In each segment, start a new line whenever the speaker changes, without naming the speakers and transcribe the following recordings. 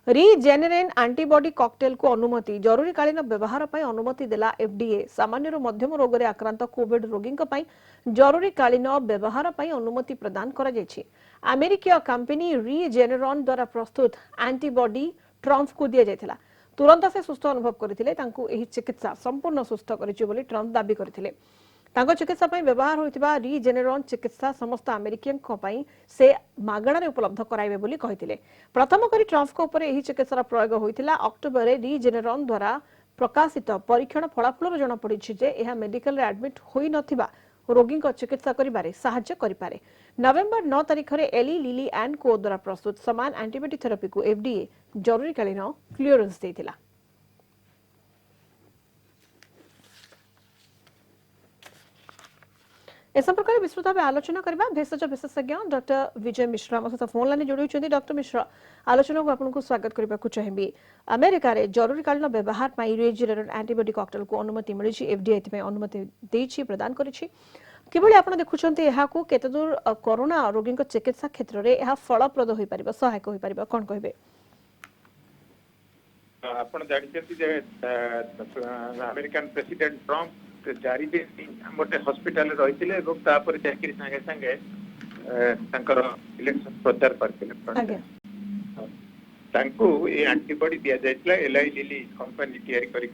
रिजेनेरेन antibody cocktail को अनुमति जरूरीकालीन व्यवहार पर अनुमति देला एफडीए सामान्य मध्यम रोग में आक्रांत कोविड रोगी जरूरीकालीन व्यवहार पर अनुमति प्रदान करा जायछि। अमेरिकीय कंपनी रिजेनेरॉन द्वारा प्रस्तुत एंटीबॉडी ट्रम्प को दिया जायथिला। तुरंत से सुस्थ अनुभव करथिले तांकू एही चिकित्सा संपूर्ण सुस्थ करिछि बोली ट्रम्प दाबी करथिले। तांको चिकित्सा पई व्यवहार होइतिबा रिजेनेरॉन चिकित्सा समस्त अमेरिकन पई से मागणारे उपलब्ध कराइबे बोली कहिथिले। प्रथम करी ट्रम्प को ऊपर एही चिकित्सार प्रयोग होइतिला। अक्टोबर रे रिजेनेरॉन द्वारा प्रकाशित परीक्षण फलाफल जणा पड़िछि जे एहा मेडिकल रे एडमिट होई नथिबा रोगी को चिकित्सा करिबारे सहायता करिपारे। नवेम्बर 9 तारिख रे एली लिली एंड को द्वारा प्रस्तुत समान एंटीबॉडी थेरेपी को एफडीए जरूरीकालीन क्लियरेंस देथिला। ए संपर्क विस्तृत भाव आलोचना करबा भेषज विशेषज्ञ डॉक्टर विजय मिश्रा हम सहित फोन लाइन जोड़ी। डॉक्टर मिश्रा, आलोचना को आपको स्वागत करबा को चाहिबी। अमेरिका रे जरूरीकालीन व्यवहार पई रिजेनेरेन एंटीबॉडी कॉकटेल को अनुमति मिलिछि। एफडीए एथमे अनुमति देछि प्रदान करिछि। केवल आपण देखुछन्ते एहा को केते दूर कोरोना रोगी को चिकित्सा क्षेत्र रे एहा फलप्रद होई परिबा सहायक होई परिबा कोन कहबे?
आपण जानिछन्ती जे अमेरिकन प्रेसिडेंट ट्रम्प 4 दिन गोटे हॉस्पिटल रही चाकरी संगे संगे इलेक्शन प्रचार करते एंटीबॉडी दि जाइए। एलआई लिली कंपनी तैयारी करी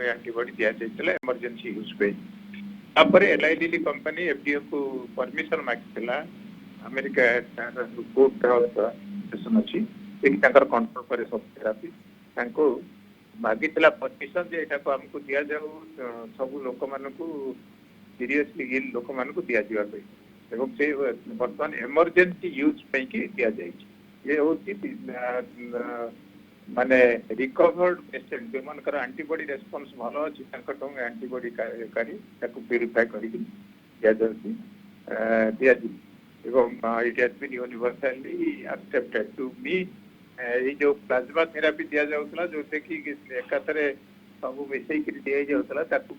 एंटीबॉडी दि जाइए इमरजेंसी यूज पे। एलआई लिली कंपनी एफडीए को परमिशन मागिला। अमेरिका कोर्ट सेशन अच्छी कंट्रोल करे सब थेरापी मागिला परमिशन जे एटा को हमको दिया जाऊ सब लोक मानकू सीरियसली इल लोक मानकू दिया जिवा पे एवं से वर्तमान इमरजेंसी यूज पे की दिया जाई। ये होती माने रिकवर्ड पेशेंट जे मन कर एंटीबॉडी रेस्पॉन्स भलो अछि संकटों एंटीबॉडी कारी ताको प्यूरिफाई करी दिया जाउची एवं it has been universally accepted to me. ये जो प्लाज्मा थेरापी दिया जाउतला जो देखि एकाथरे सब मिसई करी दिया जाउतला ताकू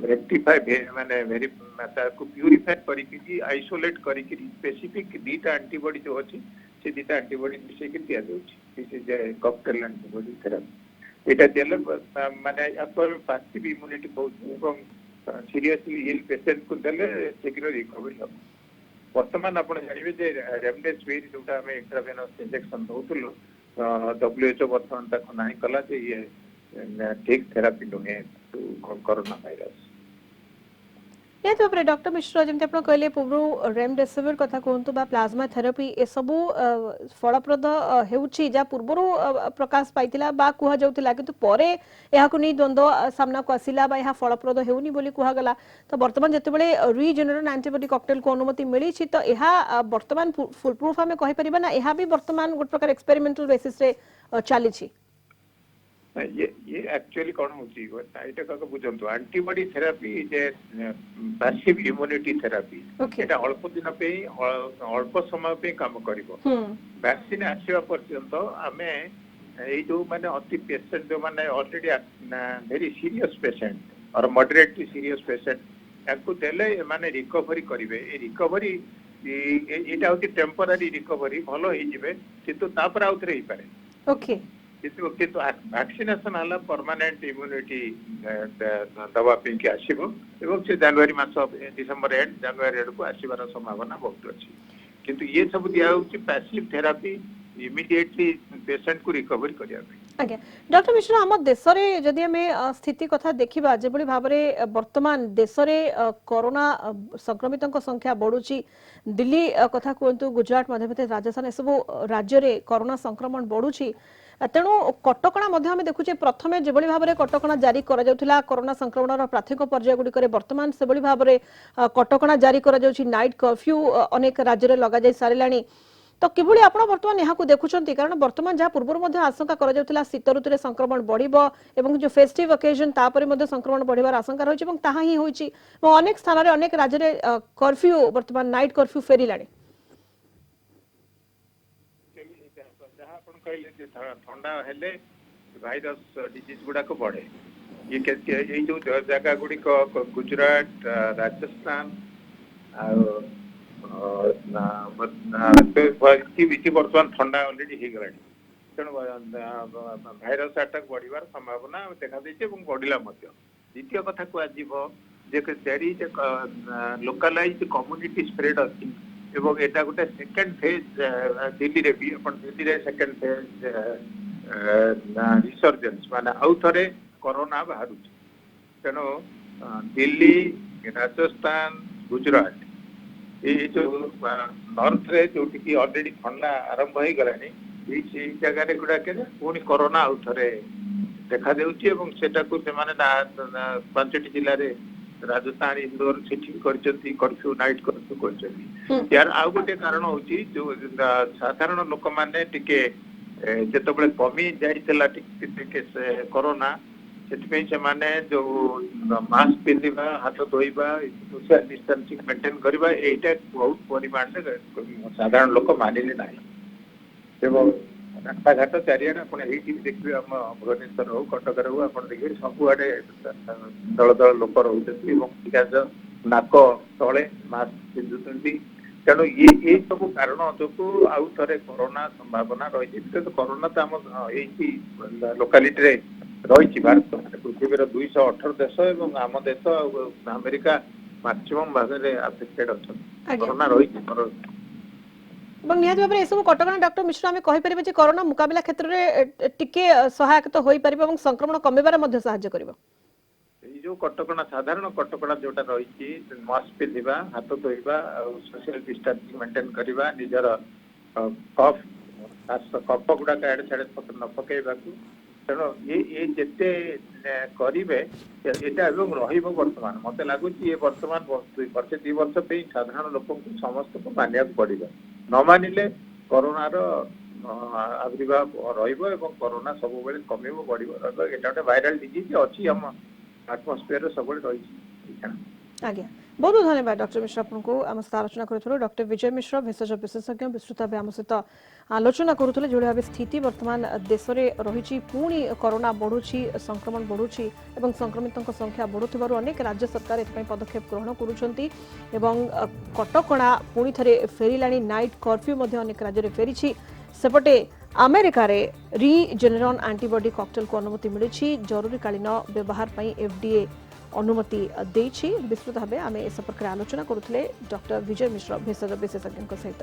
रेक्टिफाई माने वेरी ताकू प्यूरिफाई करी कि आइसोलेट करी कि स्पेसिफिक दीटा एंटीबॉडी जो अछि से दीटा एंटीबॉडी मिसई करी दिया जाउची। This is a cocktail antibody therapy. एटा देले माने अपर पैसिव इम्यूनिटी बहुत एवं सीरियसली इल पेशेंट को देले शीघ्र रिकवरी हो। वर्तमान आप जानवे रेमडेसिविर जो इंट्रावेनस इंजेक्शन दौलु WHO बर्तमान तक ना कला ये ठीक थेरापी नुहे कोरोना वायरस।
डॉक्टर मिश्र जमी आप कहले पूर्व रेमडेसिविर कथा कहतु बा प्लाज्मा थेरापी ए सबु फलप्रद हेउछि जा पूर्व प्रकाश पाइतिला बा कुहा जाउतिला किंतु परे एहा को नै द्वंद्व सामना को आसिला बा एहा फलप्रद हेउनी बोली कुहा गला। तो वर्तमान जते बेले रिजेनेरेन एंटीबॉडी कॉकटेल को अनुमति मिली छि तो एहा वर्तमान फुल प्रूफ हमें कहि परिबा ना एहा भी वर्तमान गोट प्रकार एक्सपेरिमेंटल बेसिस रे चली छि।
ये एक्चुअली कौन होची एटा का बुझंतु एंटीबॉडी थेरापी जे पैसिव इम्यूनिटी थेरापी एटा अल्प दिन पे अल्प समय पे काम करिवो। वैक्सीन आसीबा पर्यंत हमें ए जो माने अति पेशेंट जो माने ऑलरेडी वेरी सीरियस पेशेंट और मॉडरेटली सीरियस पेशेंट याकू देले माने रिकवरी करिवे। ए रिकवरी एटा होती टेम्पररी रिकवरी भलो ही जिवे किंतु तापर आउथरे ही पारे।
ओके
किंतु वैक्सीनेशन हला परमानेंट इम्यूनिटी दवा पे कि आसीबो एवं से जनवरी मास डिसेंबर एंड जनवरी एड को आसीबार संभावना बहुत अछि। किंतु ये सब दिया होची पैसिव थेरापी इमीडिएटली पेशेंट को रिकवरी करिया।
आज्ञा डॉक्टर मिश्रा हम देश रे जदि हमें स्थिति कथा देखिबा जे बड़ी भाव रे वर्तमान देश रे कोरोना संक्रमितों को संख्या बढ़ुची। दिल्ली कथा कहतु गुजरात मध्य प्रदेश राजस्थान सब राज्य रे कोरोना संक्रमण बढ़ुची। तेणु कटकणा मध्य आम देखुचे प्रथमे जो भाव में कटकणा जारी करा जाउथिला कोरोना संक्रमण प्राथमिक पर्याय गुड़िक वर्तमान से भाव में कटकणा जारी करा जाउछि। नाइट कर्फ्यू अनेक राज्य में लगा जाई सारिलाणी। तो किभଳି आपण वर्तमान यहाँ को देखुछंती कारण वर्तमान जहाँ पूर्व मध्य आशंका करा जाउथिला शीत ऋतु रे संक्रमण बढ़िबो एवं जो फेस्टिव ओकेजन तापरे मध्य संक्रमण बढ़िबार आशंका रहिछि एवं ताहा ही होइछि एवं अनेक स्थान रे अनेक राज्य रे कर्फ्यू वर्तमान नाइट कर्फ्यू फेरिलाणी।
ठंडा हेले भाइरस डिजीज गुडा को बढ़े। ये जो जगह गुड़ी गुजरात राजस्थान ବର୍ତ୍ତମାନ ଥଣ୍ଡା ଅଲରେଡି ହେଇଗଲାଣି, ତେଣୁ ଭାଇରସ ଆଟାକ ବଢିବାର ସମ୍ଭାବନା ଦେଖାଦେଇଛି ଏବଂ ବଢିଲା ମଧ୍ୟ। ଦ୍ୱିତୀୟ କଥା କୁହାଯିବ ଯେ ଦେରି ଲୋକାଲାଇଜ କମ୍ୟୁନିଟି ସ୍ପ୍ରେଡ ଅଛି ଏବଂ ଏଟା ଗୋଟେ ସେକେଣ୍ଡ ଫେଜ ଦିଲ୍ଲୀରେ ବି ଆପଣ ଦିଲ୍ଲୀରେ ସେକେଣ୍ଡ ଫେଜ ରିସର୍ଜେନ୍ସ ମାନେ ଆଉ ଥରେ କରୋନା ବାହାରୁଛି। ତେଣୁ ଦିଲ୍ଲୀ, ରାଜସ୍ଥାନ, ଗୁଜରାଟ ଏଇ ଯୋଉ ନର୍ଥରେ ଯୋଉଠିକି ଅଲରେଡି ଥଣ୍ଡା ଆରମ୍ଭ ହେଇଗଲାଣି, ସେଇ ଜାଗାରେ ଗୁଡାକରେ ପୁଣି କରୋନା ଆଉ ଥରେ ଦେଖାଦେଉଛି ଏବଂ ସେଟାକୁ ସେମାନେ 5ଟି ଜିଲ୍ଲାରେ ରାଜସ୍ଥାନ, ଇନ୍ଦୋର ସେଠି କରିଛନ୍ତି କର୍ଫ୍ୟୁ, ନାଇଟ୍ କର୍ଫ୍ୟୁ କରିଛନ୍ତି। यार ଆଉ ଗୋଟେ କାରଣ ହଉଛି ଯୋଉ ସାଧାରଣ ଲୋକମାନେ ଟିକେ ଯେତେବେଳେ କମି ଯାଇଥିଲା ଟିକେ କରୋନା, ସେଥିପାଇଁ ସେମାନେ ଯୋଉ ମାସ୍କ ପିନ୍ଧିବା, ହାତ ଧୋଇବା, ସୋସିଆଲ ଡିଷ୍ଟାନ୍ସିଂ ମେଣ୍ଟେନ କରିବା, ଏଇଟା ବହୁତ ପରିମାଣରେ ସାଧାରଣ ଲୋକ ମାନିଲେ ନାହିଁ। ଏବଂ ରାସ୍ତାଘାଟ ଚାରିଆଡେ ଆପଣ ଏଇଠି ଦେଖିବେ, ଆମ ଭୁବନେଶ୍ୱର ହଉ କଟକରେ ହଉ ଆପଣ ଦେଖିବେ ସବୁଆଡେ ଦଳ ଦଳ ଲୋକ ରହୁଛନ୍ତି ଏବଂ ନାକ ତଳେ ମାସ୍କ ପିନ୍ଧୁଛନ୍ତି। ତେଣୁ ଏଇ ସବୁ କାରଣ ଯୋଗୁ ଆଉ ଥରେ କରୋନା ସମ୍ଭାବନା ରହିଛି। କିନ୍ତୁ କରୋନା ତ ଆମ ଏଇଠି ଲୋକାଲିଟିରେ ରହିଛି। ଭାରତ ପୃଥିବୀର 218 ଦେଶ ଏବଂ ଆମ ଦେଶ ଆଉ ଆମେରିକା ମାକ୍ସିମମ୍ ଭାଗରେ ଆଫେକ୍ଟେଡ ଅଛନ୍ତି।
ଆଜ୍ଞା
କରୋନା ରହିଛି।
ଏବଂ ନିହାତି ଭାବରେ ଏସବୁ କଟକଣା ଡକ୍ଟର ମିଶ୍ର ଆମେ କହିପାରିବା ଯେ କରୋନା ମୁକାବିଲା କ୍ଷେତ୍ରରେ ଟିକେ ସହାୟକ ତ ହୋଇପାରିବ ଏବଂ ସଂକ୍ରମଣ କମିବାରେ ମଧ୍ୟ ସାହାଯ୍ୟ କରିବ।
ଏଇ ଯୋଉ କଟକଣା, ସାଧାରଣ କଟକଣା ଯୋଉଟା ରହିଛି, ମାସ୍କ ପିନ୍ଧିବା, ହାତ ଧୋଇବା ଆଉ ସୋସିଆଲ ଡିଷ୍ଟାନ୍ସିଂ ମେଣ୍ଟେନ କରିବା, ନିଜର କଫ ଗୁଡାକ ଆଡେ ଛାଡେ ନ ପକେଇବାକୁ। ତେଣୁ ଏ ଯେତେ କରିବେ ଏଇଟା ଏବଂ ରହିବ। ବର୍ତ୍ତମାନ ମତେ ଲାଗୁଛି ଏ ବର୍ତ୍ତମାନ ବର୍ଷେ 2 ବର୍ଷ ପାଇଁ ସାଧାରଣ ଲୋକଙ୍କୁ ସମସ୍ତଙ୍କୁ ମାନିବାକୁ ପଡିବ। ନ ମାନିଲେ କରୋନାର ଆବିର୍ଭାବ ରହିବ ଏବଂ କରୋନା ସବୁବେଳେ କମିବ, ବଢିବ, ରହିବ। ଏଇଟା ଗୋଟେ ଭାଇରାଲ ଡିଜିଜ ଅଛି, ଆମ ଆଟମୋସ୍ଫିୟରରେ ସବୁବେଳେ ରହିଛି।
ଆଜ୍ଞା, ବହୁତ ବହୁତ ଧନ୍ୟବାଦ ଡକ୍ଟର ମିଶ୍ର ଆପଣଙ୍କୁ ଆମ ସହିତ ଆଲୋଚନା କରୁଥିଲୁ। ଡକ୍ଟର ବିଜୟ ମିଶ୍ର ଭେଷଜ ବିଶେଷଜ୍ଞ ବିସ୍ତୃତ ଭାବେ ଆମ ସହିତ ଆଲୋଚନା କରୁଥିଲେ ଯେଭଳି ଭାବେ ସ୍ଥିତି ବର୍ତ୍ତମାନ ଦେଶରେ ରହିଛି, ପୁଣି କରୋନା ବଢୁଛି, ସଂକ୍ରମଣ ବଢୁଛି ଏବଂ ସଂକ୍ରମିତଙ୍କ ସଂଖ୍ୟା ବଢୁଥିବାରୁ ଅନେକ ରାଜ୍ୟ ସରକାର ଏଥିପାଇଁ ପଦକ୍ଷେପ ଗ୍ରହଣ କରୁଛନ୍ତି ଏବଂ କଟକଣା ପୁଣି ଥରେ ଫେରିଲାଣି। ନାଇଟ୍ କର୍ଫ୍ୟୁ ମଧ୍ୟ ଅନେକ ରାଜ୍ୟରେ ଫେରିଛି। ସେପଟେ ଆମେରିକାରେ ରିଜେନେରନ୍ ଆଣ୍ଟିବଡି କକଟେଲକୁ ଅନୁମତି ମିଳିଛି। ଜରୁରୀକାଳୀନ ବ୍ୟବହାର ପାଇଁ FDA ଅନୁମତି ଦେଇଛି। ବିସ୍ତୃତ ଭାବେ ଆମେ ଏ ସମ୍ପର୍କରେ ଆଲୋଚନା କରୁଥିଲେ ଡକ୍ଟର ବିଜୟ ମିଶ୍ର ଭେଷଜ ବିଶେଷଜ୍ଞଙ୍କ ସହିତ।